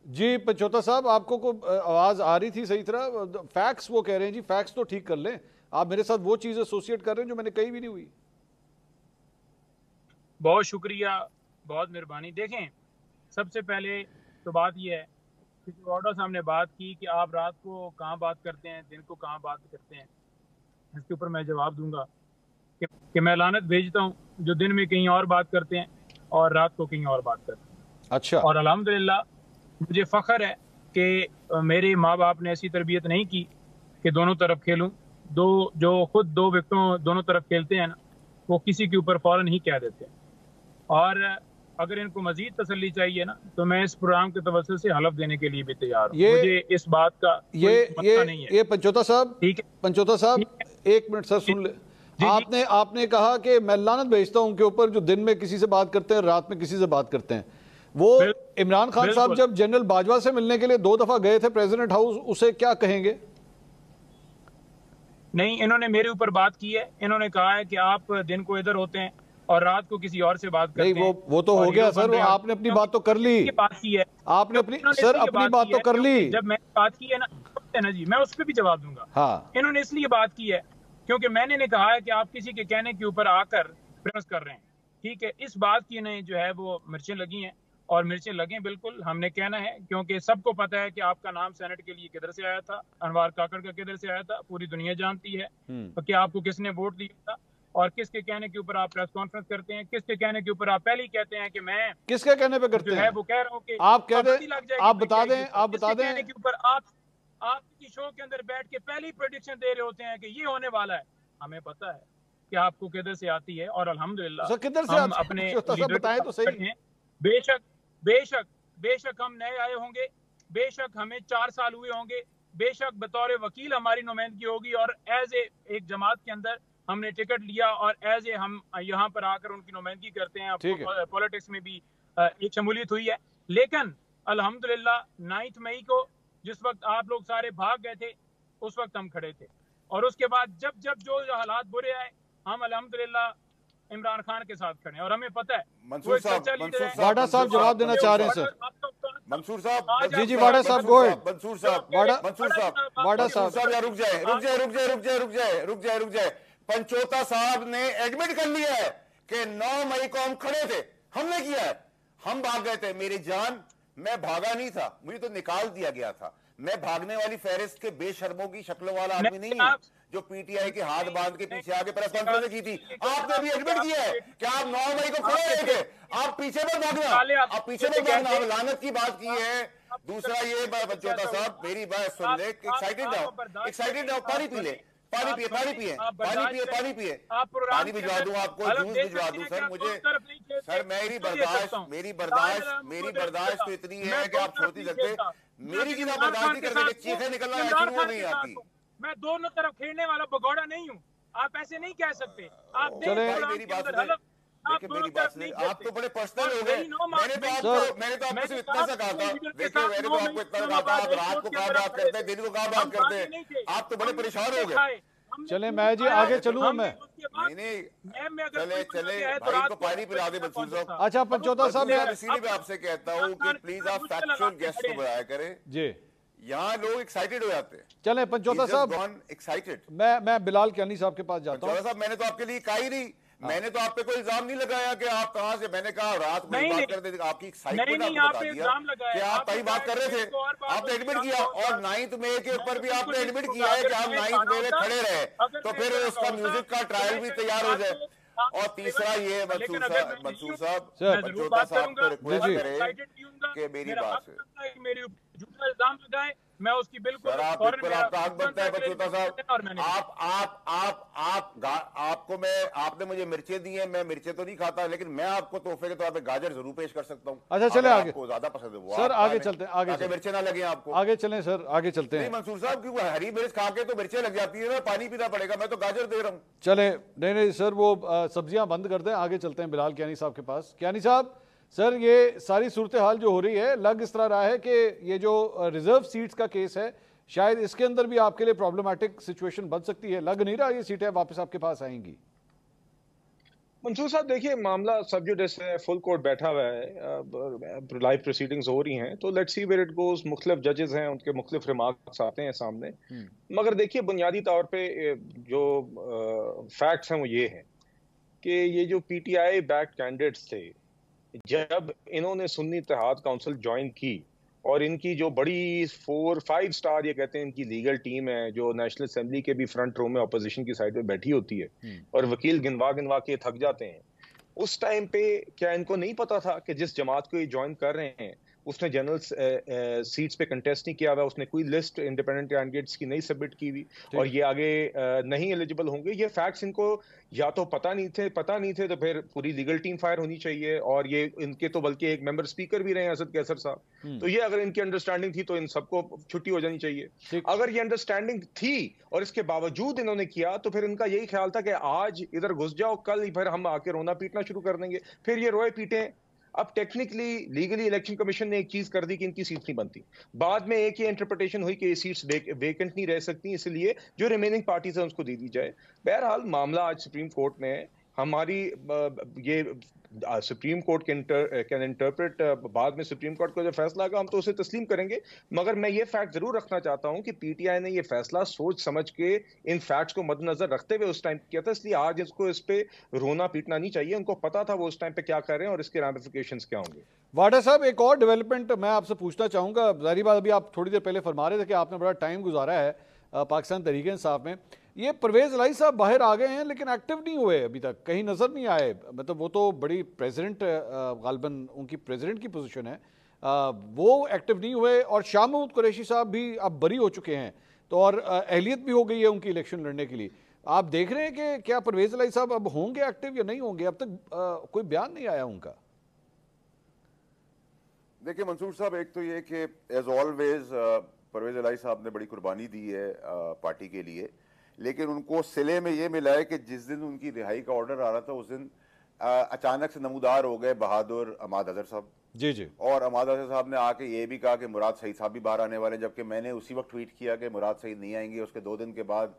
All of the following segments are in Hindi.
जी पंचोता साहब, आपको को आवाज आ रही थी सही तरह? फैक्ट्स वो कह रहे हैं जी, फैक्ट्स तो ठीक कर लें। आप मेरे साथ वो चीज एसोसिएट कर रहे हैं जो मैंने कही भी नहीं हुई। बहुत शुक्रिया, बहुत मेहरबानी। देखें, सबसे पहले तो बात यह है कि जो ऑर्डर साहब ने बात की कि आप रात को कहाँ बात करते हैं, दिन को कहाँ बात करते हैं, इसके ऊपर मैं जवाब दूंगा कि मैं लानत भेजता हूँ जो दिन में कहीं और बात करते हैं और रात को कहीं और बात करते हैं। अच्छा, और अल्हम्दुलिल्लाह मुझे फ़ख्र है कि मेरे माँ बाप ने ऐसी तरबियत नहीं की कि दोनों तरफ खेलूं। जो खुद दो विकेटों दोनों तरफ खेलते हैं ना, वो किसी के ऊपर फौरन ही कह देते हैं। और अगर इनको मजीद तसल्ली चाहिए ना, तो मैं इस प्रोग्राम के तवज्जुह से हलफ देने के लिए भी तैयार हूँ। मुझे इस बात का ये कोई ये मसला नहीं है। ये पंचोता साहब, ठीक है, पंचोता साहब ठीक है। एक मिनट सर जी सुन ले। जी जी। आपने कहा कि मैं लानत भेजता हूं उनके ऊपर जो दिन में किसी से बात करते हैं, रात में किसी से बात करते हैं। वो इमरान खान साहब बिल्कुल जब जनरल बाजवा से मिलने के लिए 2 दफा गए थे प्रेसिडेंट हाउस, उसे क्या कहेंगे? नहीं, इन्होंने मेरे ऊपर बात की है। इन्होंने कहा है कि आप दिन को इधर होते हैं और रात को किसी और से बात नहीं, करते हैं वो तो हो और गया हीरो सर, बन वो रहे हैं। आपने अपनी बात तो कर ली। ये बात की है, आपने अपनी, इन्होंने सर इसलिए अपनी बात बात की तो है कर ली। क्योंकि जब मैंने बात की है ना, जी मैं उस पर भी जवाब दूंगा। हाँ, इन्होंने इसलिए बात की है क्योंकि मैंने ने कहा है कि आप किसी के कहने के ऊपर आकर प्रयास कर रहे हैं। ठीक है, इस बात की ने जो है वो मिर्चें लगी हैं और मिर्चें लगें, बिल्कुल हमने कहना है क्योंकि सबको पता है कि आपका नाम सेनेट के लिए किधर से आया था, अनवार काकड़ का किधर से आया था, पूरी दुनिया जानती है तो कि आपको किसने वोट दिया था और किसके कहने के ऊपर आप प्रेस कॉन्फ्रेंस करते हैं, किसके कहने के ऊपर आप पहले ही कहते हैं कि मैं किसके कहने पे जो करते है हैं? वो कह रहा हूँ कि आप कह दें, पाबंदी लग जाएगी आप बता पीटीआई के दें, ऊपर, आप बता किसके कहने दें। के ऊपर आप की शो के अंदर बैठ के पहले ही प्रेडिक्शन दे रहे होते हैं कि ये होने वाला है। हमें पता है कि आपको किधर से आती है और अल्हम्दुलिल्लाह सर किधर से हम आते हैं अपने पंचोता साहब, लीडर के बताएं तो साथ सही। खड़े हैं। बेशक बेशक बेशक हम नए आए होंगे, बेशक हमें 4 साल हुए होंगे, बेशक बतौर वकील हमारी नुमाइंदगी होगी और एज एक जमात के अंदर हमने टिकट लिया और एज ए हम यहाँ पर आकर उनकी नुमाइंदगी करते हैं। ठीक है, पॉलिटिक्स में भी एक शमूलियत हुई है। लेकिन अल्हम्दुलिल्लाह 9 मई को जिस वक्त आप लोग सारे भाग गए थे, उस वक्त हम खड़े थे और उसके बाद जब जब जो हालात बुरे आए, हम अल्हम्दुलिल्लाह इमरान खान के साथ खड़े हैं और हमें पता है वो मंसूर एक साहब, सच्चा लीडर है। वाडा साहब जवाब देना चाह रहे हैं सर। मंसूर साहब, जी जी वाडा साहब, गो अहेड। मंसूर साहब, वाडा मंसूर साहब, वाडा मंसूर साहब, साहब यार रुक जाए, रुक जाए, रुक जाए, रुक जाए, रुक जाए, रुक जाए, रुक जाए। पंचोता साहब ने एडमिट कर लिया है कि 9 मई को हम खड़े थे, हमने किया है, हम भाग गए थे। मेरी जान, मैं भागा नहीं था, मुझे तो निकाल दिया गया था। मैं भागने वाली फेहरिस्त के बेशर्मों की शक्लों वाला आदमी नहीं हूं जो पीटीआई के हाथ बांध के पीछे आगे प्रेस कॉन्फ्रेंस की थी। आपने भी एडमिट किया है कि आप 9 मई को खड़े रहे थे। आप पीछे मत भागना, आप पीछे मत भागना। आप लानत की बात की है। दूसरा ये बच्चोता साहब, मेरी बात सुन ले, एक्साइटेड ना हो, एक्साइटेड ना हो, पानी पी ले, पानी पिए, पानी पिए, पानी पिए, पानी पिए, पानी भिजवा दूं आपको, जूस भिजवा दूं सर। मुझे सर मेरी बर्दाश्त तो इतनी है कि आप सोच नहीं सकते। मेरी चीज आप बर्दाश्त नहीं कर सकते, चीखें निकलना शुरू हो गई आपकी। मैं दोनों तरफ खेलने वाला भगौड़ा नहीं हूँ, आप ऐसे नहीं कह सकते। आप चले मेरी बात सुने, देखिए मेरी बात सुने, आप तो बड़े पर्सनल हो गए। मैंने तो आपको सिर्फ इतना सा कहा था, देखिए मैंने तो आपको इतना कहा था, आप रात को कहाँ बात करते हैं, दिन को कहाँ बात करते हैं, आप तो बड़े परेशान हो गए। चले मैं जी आगे चलूँ मैं। नहीं चले चले भाई को पानी पिला दे मंसूर साहब। अच्छा पंचोता साहब, इसीलिए मैं आपसे कहता हूँ कि प्लीज आप फैक्चुअल गेस्ट को बुलाया करें। जी यहाँ लोग एक्साइटेड हो जाते हैं। चले पंचोता साहब, एक्साइटेड। मैं बिलाल कियानी साहब के पास जाता हूँ। साहब, मैंने तो आपके लिए कहा ही नहीं, मैंने तो आप पे कोई इल्जाम नहीं लगाया कि आप कहां से, मैंने कहा रात को बात करते थे, आपकी एक्साइटमेंट आपको बता दिया कि आप कहीं बात कर रहे थे, आपने एडमिट किया और 9 मई के ऊपर भी आपने एडमिट किया है कि हम 9 मई में खड़े रहे, तो फिर उसका म्यूजिक का ट्रायल भी तैयार हो जाए। और तीसरा ये मंसूर साहब पंचोता साहब को रिक्वेस्ट करें कि मेरी बात से मेरे झूठा इल्जाम लगाए, मैं उसकी बिल्कुल आपका हक बनता है पंचोता साहब। आपको मैं, आपने मुझे मिर्चें दी हैं, मैं मिर्चें तो नहीं खाता, लेकिन मैं आपको तोहफे के तौर पे गाजर जरूर पेश कर सकता हूँ। अच्छा चले आगे, आपको ज्यादा पसंद है वो सर आगे चलते हैं, आगे मिर्चें ना लगे आपको। आगे चलें सर, आगे चलते हैं। नहीं मंसूर साहब, क्योंकि हरी मिर्च खा के तो मिर्चें लग जाती है ना, पानी पीना पड़ेगा, मैं तो गाजर दे रहा हूँ। चले नहीं सर, वो सब्जियां बंद कर दें, आगे चलते हैं बिलाल कियानी साहब के पास। कियानी साहब, सर ये सारी सूरत हाल जो हो रही है, लग इस तरह रहा है कि ये जो रिजर्व सीट्स का केस है, शायद इसके अंदर भी आपके लिए प्रॉब्लमेटिक सिचुएशन बन सकती है। लग नहीं रहा ये सीटें वापस आपके पास आएंगी। मंसूर साहब देखिए, मामला सब जुडिस है, फुल कोर्ट बैठा हुआ है, लाइव प्रोसीडिंग्स हो रही हैं, तो let's see where it goes. मुख्तलिफ जजेस हैं, उनके मुख्तलिफ रिमार्क्स आते हैं सामने। मगर देखिए, बुनियादी तौर पे जो फैक्ट्स हैं वो ये हैं कि ये जो पीटीआई बैक्ड कैंडिडेट्स थे, जब इन्होंने सुन्नी इत्तेहाद काउंसिल ज्वाइन की और इनकी जो बड़ी 4-5 स्टार ये कहते हैं इनकी लीगल टीम है, जो नेशनल असेंबली के भी फ्रंट रो में ऑपोजिशन की साइड पे बैठी होती है और वकील गिनवा गिनवा के थक जाते हैं, उस टाइम पे क्या इनको नहीं पता था कि जिस जमात को ये ज्वाइन कर रहे हैं उसने जनरल सीट्स पे कंटेस्ट नहीं किया हुआ, उसने कोई लिस्ट इंडिपेंडेंट कैंडिडेट्स की नहीं सबमिट की हुई और ये आगे नहीं एलिजिबल होंगे? ये फैक्ट्स इनको या तो पता नहीं थे तो फिर पूरी लीगल टीम फायर होनी चाहिए। और ये इनके तो बल्कि एक मेंबर स्पीकर भी रहे हैं, असद कैसर साहब। तो ये अगर इनकी अंडरस्टैंडिंग थी तो इन सबको छुट्टी हो जानी चाहिए। अगर ये अंडरस्टैंडिंग थी और इसके बावजूद इन्होंने किया तो फिर इनका यही ख्याल था कि आज इधर घुस जाओ, कल फिर हम आके रोना पीटना शुरू कर देंगे, फिर ये रोए पीटे। अब टेक्निकली लीगली इलेक्शन कमीशन ने एक चीज कर दी कि इनकी सीट नहीं बनती। बाद में एक ही इंटरप्रिटेशन हुई कि ये सीट्स वेकेंट नहीं रह सकती, इसलिए जो रिमेनिंग पार्टीज है उसको दे दी जाए। बहरहाल मामला आज सुप्रीम कोर्ट में है। हमारी ये सुप्रीम कोर्ट कैन इंटरप्रेट, बाद में सुप्रीम कोर्ट को जो फैसला आएगा हम तो उसे तस्लीम करेंगे। मगर मैं ये फैक्ट जरूर रखना चाहता हूं कि पीटीआई ने ये फैसला सोच समझ के इन फैक्ट्स को मद्देनजर रखते हुए उस टाइम किया था, इसलिए आज इसको इस पे रोना पीटना नहीं चाहिए। उनको पता था वो उस टाइम पे क्या कर रहे हैं और इसके रैमिफिकेशंस क्या होंगे। वाडा साहब, एक और डेवलपमेंट मैं आपसे पूछना चाहूंगा। जाहिर बात, अभी आप थोड़ी देर पहले फरमा रहे थे कि आपने बड़ा टाइम गुजारा है पाकिस्तान तहरीक-ए-इंसाफ में। ये परवेज इलाही साहब बाहर आ गए हैं लेकिन एक्टिव नहीं हुए, अभी तक कहीं नजर नहीं आए। मतलब वो तो बड़ी प्रेसिडेंट, गालबन उनकी प्रेसिडेंट की पोजीशन है, वो एक्टिव नहीं हुए। और शाह महमूद कुरैशी साहब भी अब बरी हो चुके हैं, तो और अहलियत भी हो गई है उनकी इलेक्शन लड़ने के लिए। आप देख रहे हैं कि क्या परवेज इलाही साहब अब होंगे एक्टिव या नहीं होंगे? अब तक कोई बयान नहीं आया उनका। देखिए मंसूर साहब, एक तो ये कि एज ऑलवेज परवेज इलाही साहब ने बड़ी कुर्बानी दी है पार्टी के लिए, लेकिन उनको सिले में ये मिला है कि जिस दिन उनकी रिहाई का ऑर्डर आ रहा था उस दिन अचानक से नमूदार हो गए बहादुर अहमद अजहर साहब। जी जी। और अहमद अजहर साहब ने आके ये भी कहा कि मुराद सईद साहब भी बाहर आने वाले, जबकि मैंने उसी वक्त ट्वीट किया कि मुराद सईद नहीं आएंगे। उसके 2 दिन के बाद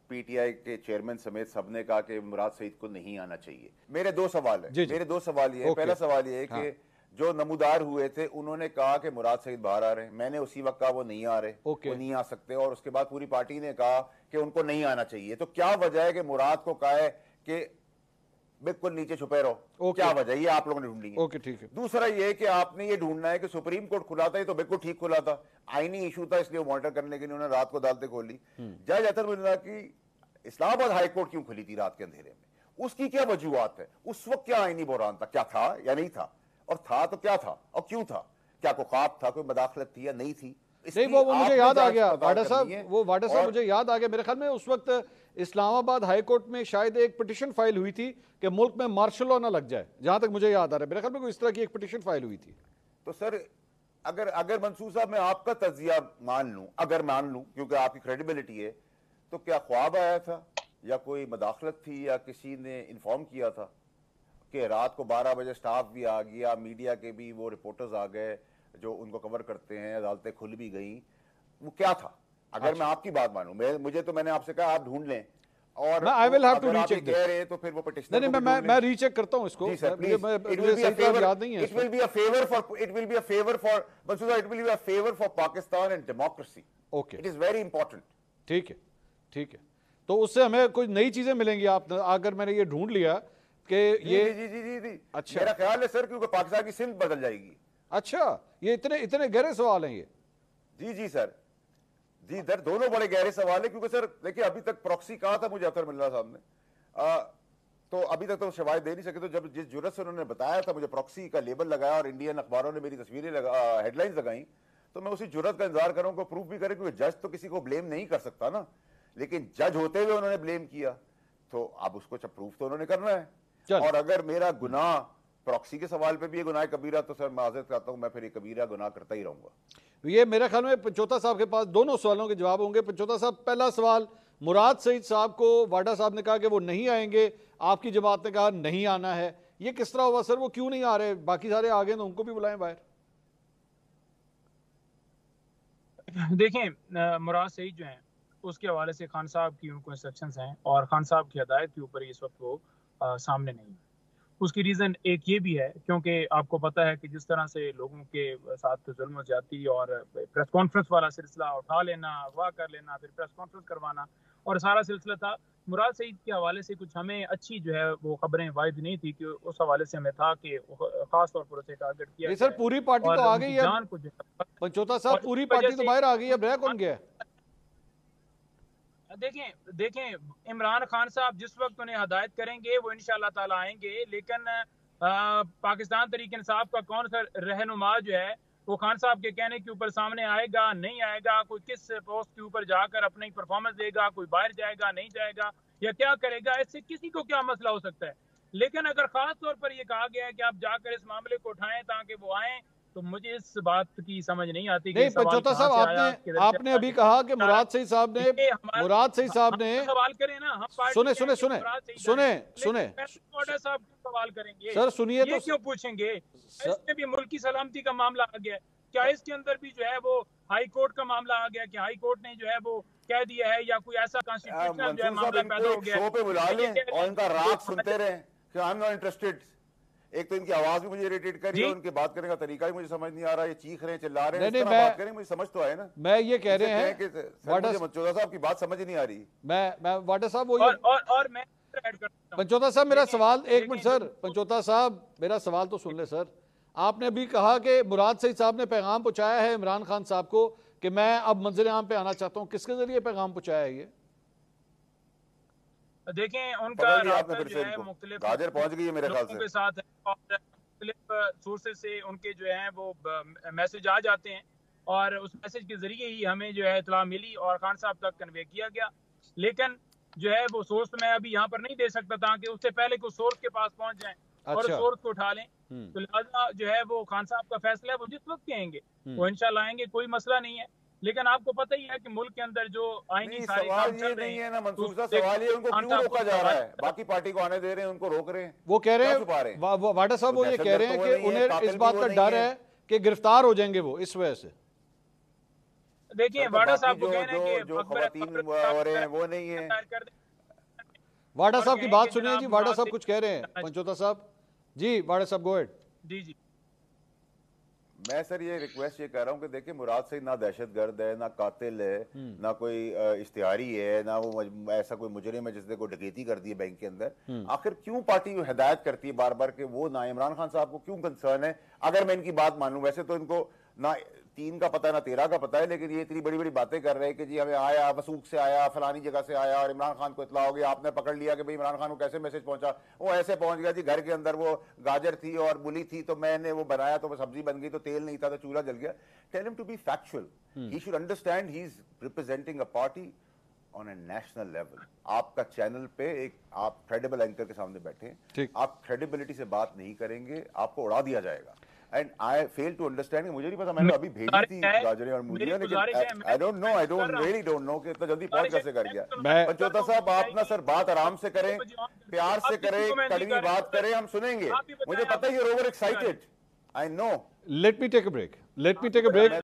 पीटीआई के चेयरमैन समेत सबने कहा कि मुराद सईद को नहीं आना चाहिए। मेरे 2 सवाल है, मेरे 2 सवाल ये है। पहला सवाल ये है कि जो नमूदार हुए थे उन्होंने कहा कि मुराद सईद बाहर आ रहे हैं, मैंने उसी वक्त कहा वो नहीं आ रहे, वो नहीं आ सकते। और उसके बाद पूरी पार्टी ने कहा कि उनको नहीं आना चाहिए। तो क्या वजह है कि मुराद को कहा है कि बिल्कुल नीचे छुपे रहो? क्या वजह? ये आप लोगों ने ढूंढी है। ओके, ठीक है। दूसरा ये कि आपने ये ढूंढना है कि सुप्रीम कोर्ट खुला था, ये तो बिल्कुल ठीक खुला था, आईनी इशू था, इसलिए मॉनिटर करने के लिए उन्होंने रात को अदालतें खोली। जज अतरमुल्ला की इस्लामाबाद हाई कोर्ट क्यों खुली थी रात के अंधेरे में? उसकी क्या वजूहत है? उस वक्त क्या आईनी बहरान था? क्या था या नहीं था? और था तो क्या था और क्यों था? क्या कोई ख्वाब था, कोई मदाखलत थी या नहीं थी? नहीं, वो मुझे याद आ गया वाडा साहब, मुझे याद आ गया। मेरे ख्याल में उस वक्त इस्लामाबाद हाई कोर्ट में शायद एक पिटीशन फाइल हुई थी कि मुल्क में मार्शल लॉ ना लग जाए, जहां तक मुझे याद आ रहा है। मेरे ख्याल में कोई इस तरह की एक पिटीशन फाइल हुई थी। तो सर अगर मंसूर साहब मैं आपका तज्जिया मान लूं, अगर मान लूं क्योंकि आपकी क्रेडिबिलिटी है, तो क्या ख्वाब आया था या कोई मदाखलत थी या किसी ने इन्फॉर्म किया था कि रात को 12 बजे स्टाफ भी आ गया, मीडिया के भी वो रिपोर्टर्स आ गए जो उनको कवर करते हैं, अदालतें खुल भी गई? वो क्या था? अगर मैं आपकी बात मानूं, मैंने आपसे कहा आप ढूंढ लें, और I will have to recheck कह रहे हैं तो फिर वो पिटिशनर नहीं, मैं रीचेक करता हूं इसको। याद नहीं है। It will be a favour for Pakistan and democracy. Okay, it is very important. ठीक है, ठीक है। तो उससे हमें कुछ नई चीजें मिलेंगी। आप अगर मैंने ये ढूंढ लिया कि ये जी। अच्छा, मेरा ख्याल है सर, क्योंकि पाकिस्तान की सिंध बदल जाएगी। अच्छा, ये इतने गहरे सवाल हैं ये? जी सर, जी सर, दोनों बड़े गहरे सवाल है। क्योंकि सर देखिए, अभी तक प्रॉक्सी कहा था मुझे अतरमुल्ला साहब ने, तो अभी तक तो शवाहिद दे नहीं सके। तो जब जिस जुर्रत से उन्होंने बताया था, मुझे प्रॉक्सी का लेबल लगाया और इंडियन अखबारों ने मेरी तस्वीरें हेडलाइंस लगाई, तो मैं उसी जुर्रत का इंतजार कर रहा हूं, प्रूफ भी करे, क्योंकि जज तो किसी को ब्लेम नहीं कर सकता ना। लेकिन जज होते हुए उन्होंने ब्लेम किया, तो अब उसको प्रूफ तो उन्होंने करना है। और अगर मेरा गुनाह प्रॉक्सी के सवाल पे भी ये गुनाह कबीरा, तो सर माजरत करता हूं, मैं फिर ये कबीरा गुनाह करता ही रहूंगा। ये मेरे ख्याल में पंचोता साहब के पास दोनों सवालों के जवाब होंगे। पंचोता साहब, पहला सवाल, मुराद सईद साहब को वाडा साहब ने कहा कि वो नहीं आएंगे, आपकी जमात ने कहा नहीं आना है, ये किस तरह हुआ सर? वो क्यों नहीं आ रहे? बाकी सारे आ गए तो उनको भी बुलाएं बाहर। देखें, मुराद सईद जो हैं उसके हवाले से खान साहब की उनको इंस्ट्रक्शंस हैं और खान साहब की हदायत के ऊपर इस वक्त वो सामने नहीं है। उसकी रीज़न एक ये भी है क्योंकि आपको पता है कि जिस तरह से लोगों के साथ जुल्म ज्यादती और प्रेस कॉन्फ्रेंस वाला सिलसिला उठा लेना, अगवा कर लेना, फिर प्रेस कॉन्फ्रेंस करवाना और सारा सिलसिला था, मुराद सईद के हवाले से कुछ हमें अच्छी जो है वो खबरें वायद नहीं थी कि उस हवाले से हमें था कि खास तौर पर उसे टारगेट किया सर पूरी पार्टी तो आ गई है जान को जो है पंचोता साहब, पूरी पार्टी तो बाहर आ गई है, रह कौन गया? देखें इमरान खान साहब जिस वक्त उन्हें हदायत करेंगे वो इंशाल्लाह ताला आएंगे, लेकिन पाकिस्तान तहरीक इंसाफ का कौन सा रहनुमा जो है वो खान साहब के कहने के ऊपर सामने आएगा नहीं आएगा, कोई किस पोस्ट के ऊपर जाकर अपनी परफॉर्मेंस देगा, कोई बाहर जाएगा नहीं जाएगा या क्या करेगा, इससे किसी को क्या मसला हो सकता है। लेकिन अगर खास तौर पर यह कहा गया है कि आप जाकर इस मामले को उठाएं ताकि वो आए, तो मुझे इस बात की समझ नहीं आती। नहीं पंचोता साहब, आपने अभी कहा कि मुराद सईद साहब ने सवाल करें ना, हम सुने साहब सवाल करेंगे सर, सुनिए तो क्यों पूछेंगे? इसमें भी मुल्की सलामती का मामला आ गया, क्या इसके अंदर भी जो है वो हाई कोर्ट का मामला आ गया कि हाई कोर्ट ने जो है वो कह दिया है या कोई ऐसा कॉन्स्टिट्यूशनल जो है मामला पैदा हो गया? शो पे बुला लें और इनका राग सुनते रहें कि आई एम नॉट इंटरेस्टेड। एक तो इनकी आवाज भी मुझे इरिटेट कर रही है, उनके बात करने का तरीका भी मुझे समझ नहीं आ रहा है, ये चीख रहे हैं, चिल्ला रहे हैं, इस तरह बात करें, मुझे समझ तो आए ना। मैं ये कह रहे हैं कि पंचोता साहब की बात समझ ही नहीं आ रही। मैं वाटा साहब वो और मैं पंचोता साहब मेरा सवाल, एक मिनट सर, पंचोता साहब मेरा सवाल तो सुन ले सर। आपने अभी कहा कि मुराद सईद साहब ने पैगाम पहुंचाया है इमरान खान साहब को कि मैं अब मंजिल आम पे आना चाहता हूं, किसके जरिए पैगाम पहुंचाया है ये? देखें उनका राब्ता जो है मुख्तलिफ गाजर पहुंच गई है मेरे ख्याल से के साथ और मुख्तलिफ सोर्सेज से उनके जो है वो मैसेज आ जाते हैं और उस मैसेज के जरिए ही हमें जो है इत्तला मिली और खान साहब तक कन्वे किया गया। लेकिन जो है वो सोर्स मैं अभी यहाँ पर नहीं दे सकता ताकि उससे पहले को सोर्स के पास पहुंच जाए और सोर्स को उठा लें। तो लिहाजा जो है वो खान साहब का फैसला है, वो जिस वक्त कहेंगे वो इंशाल्लाह आएंगे, कोई मसला नहीं है। लेकिन आपको पता ही है कि मुल्क के अंदर जो आईनी सारे काम चल रहे हैं ना, मंसूर साहब सवाल ये उनको क्यों रोका जा रहा है? बाकी पार्टी को आने दे रहे हैं, उनको रोक रहे हैं, वो कह रहे हैं वाटा साहब वो ये कह रहे हैं कि उन्हें इस बात का डर है कि गिरफ्तार हो जाएंगे वो, इस वजह से। देखिए वाटा साहब को कह रहे हैं कि जो खवातीन हो रहे हैं वो नहीं है। वाटा साहब की बात सुनिए जी, वाटा साहब कुछ कह रहे हैं पंचोता साहब जी। वाटा साहब गो अहेड। जी मैं सर ये रिक्वेस्ट ये कर रहा हूँ कि देखिए मुराद सईद ना दहशतगर्द है, ना कातिल है, ना कोई इश्तिहारी है, ना वो ऐसा कोई मुजरिम है जिसने कोई डकैती कर दी है बैंक के अंदर। आखिर क्यों पार्टी हिदायत करती है बार बार कि वो ना इमरान खान साहब को क्यों कंसर्न है? अगर मैं इनकी बात मानूं, वैसे तो इनको ना 3 का पता है ना 13 का पता है, लेकिन ये इतनी बड़ी बड़ी बातें कर रहे हैं कि जी हमें आया, वसूख से आया, फलानी जगह से आया और इमरान खान को इतला हो गया, आपने पकड़ लिया कि भाई इमरान खान को कैसे मैसेज पहुंचा। वो ऐसे पहुंच गया जी, घर के अंदर वो गाजर थी और मूली थी तो मैंने वो बनाया तो वो सब्जी बन गई, तो तेल नहीं था तो चूल्हा जल गया। Tell him to be factual, he should understand he is representing a party on a national level. आपका चैनल पे एक आप क्रेडिबल एंकर के सामने बैठे, आप क्रेडिबिलिटी से बात नहीं करेंगे, आपको उड़ा दिया जाएगा। And I fail to understand, मुझे नहीं पता, मैंने अभी भेजी थी गाजरें और मूलियां, लेकिन I don't know, I don't really don't know कि इतना जल्दी पहुंच कैसे कर गया। पंचोता साहब आप ना सर बात आराम से करें, प्यार से करें, कड़वी बात करें, हम सुनेंगे। मुझे पता है you are over excited, I know. Let me take a break.